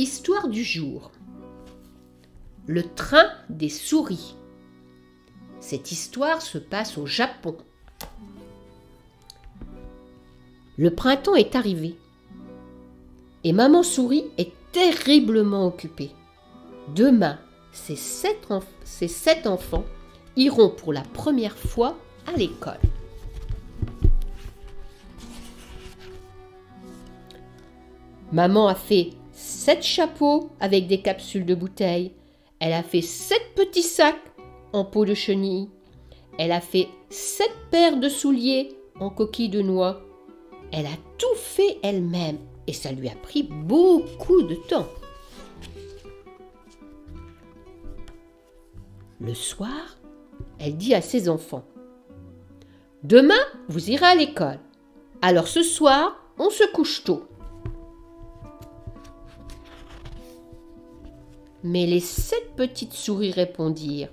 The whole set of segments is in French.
Histoire du jour. Le train des souris. Cette histoire se passe au Japon. Le printemps est arrivé et maman souris est terriblement occupée. Demain, ses sept enfants iront pour la première fois à l'école. Maman a fait 7 chapeaux avec des capsules de bouteilles. Elle a fait 7 petits sacs en peau de chenille. Elle a fait 7 paires de souliers en coquille de noix. Elle a tout fait elle-même et ça lui a pris beaucoup de temps. Le soir, elle dit à ses enfants: « Demain, vous irez à l'école. Alors ce soir, on se couche tôt. » Mais les 7 petites souris répondirent: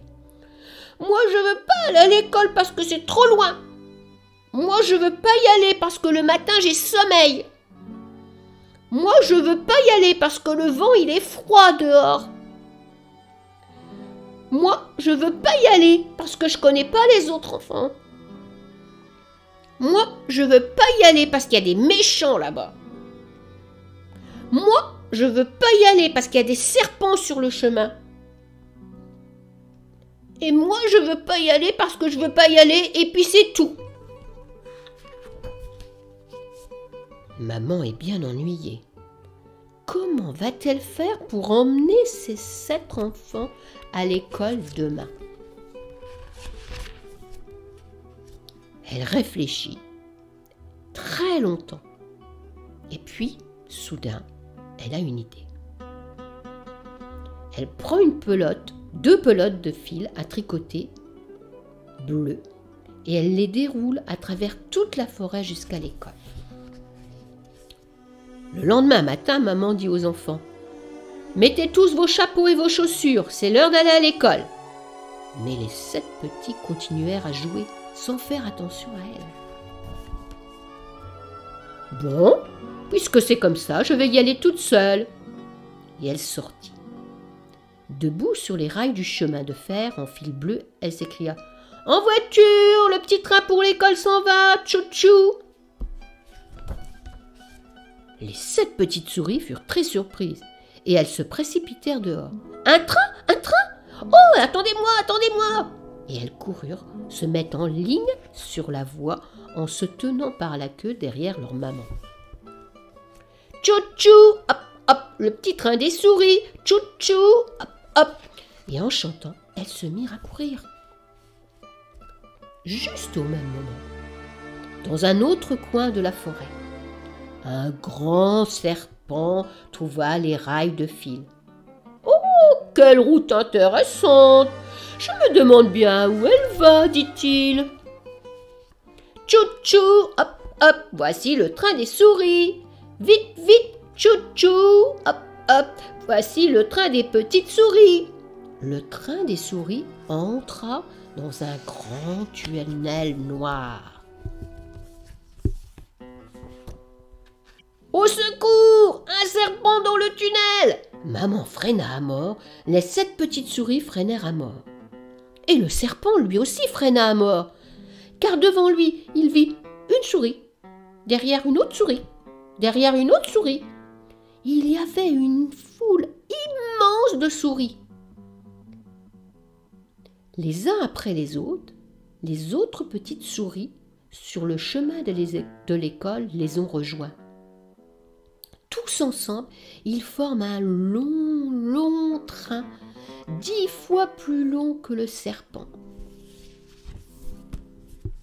« Moi, je veux pas aller à l'école parce que c'est trop loin. Moi, je veux pas y aller parce que le matin, j'ai sommeil. Moi, je veux pas y aller parce que le vent, il est froid dehors. Moi, je veux pas y aller parce que je connais pas les autres enfants. Moi, je veux pas y aller parce qu'il y a des méchants là-bas. Moi, je veux pas y aller parce qu'il y a des serpents sur le chemin. Et moi, je veux pas y aller parce que je veux pas y aller et puis c'est tout. » Maman est bien ennuyée. Comment va-t-elle faire pour emmener ses 7 enfants à l'école demain? Elle réfléchit très longtemps. Et puis, soudain, elle a une idée. Elle prend une pelote, 2 pelotes de fil à tricoter bleues et elle les déroule à travers toute la forêt jusqu'à l'école. Le lendemain matin, maman dit aux enfants: « Mettez tous vos chapeaux et vos chaussures, c'est l'heure d'aller à l'école. » Mais les 7 petits continuèrent à jouer sans faire attention à elle. « Bon, puisque c'est comme ça, je vais y aller toute seule. » Et elle sortit. Debout sur les rails du chemin de fer en fil bleu, elle s'écria: « En voiture, le petit train pour l'école s'en va, tchou-tchou !» Les 7 petites souris furent très surprises et elles se précipitèrent dehors. « Un train? Un train? Oh, attendez-moi, attendez-moi !» Et elles coururent, se mettent en ligne sur la voie en se tenant par la queue derrière leur maman. « Tchou-tchou, hop, hop, le petit train des souris, tchou-tchou, hop, hop !» Et en chantant, elles se mirent à courir. Juste au même moment, dans un autre coin de la forêt, un grand serpent trouva les rails de fil. « Oh, quelle route intéressante! Je me demande bien où elle va, dit-il. »« Tchou-tchou, hop, hop, voici le train des souris. Vite, vite, tchou-tchou, hop, hop, voici le train des petites souris. » Le train des souris entra dans un grand tunnel noir. « Au secours! Un serpent dans le tunnel !» Maman freina à mort, les 7 petites souris freinèrent à mort. Et le serpent lui aussi freina à mort, car devant lui, il vit une souris, derrière une autre souris, derrière une autre souris. Il y avait une foule immense de souris. Les uns après les autres petites souris, sur le chemin de l'école, les ont rejoints. Tous ensemble, ils forment un long, long train, 10 fois plus long que le serpent.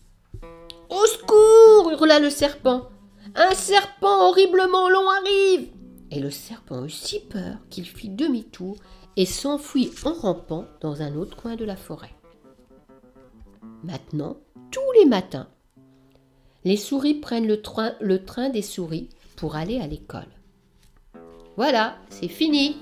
« Au secours !» hurla le serpent. « Un serpent horriblement long arrive !» Et le serpent eut si peur qu'il fit demi-tour et s'enfuit en rampant dans un autre coin de la forêt. Maintenant, tous les matins, les souris prennent le train des souris pour aller à l'école. Voilà, c'est fini.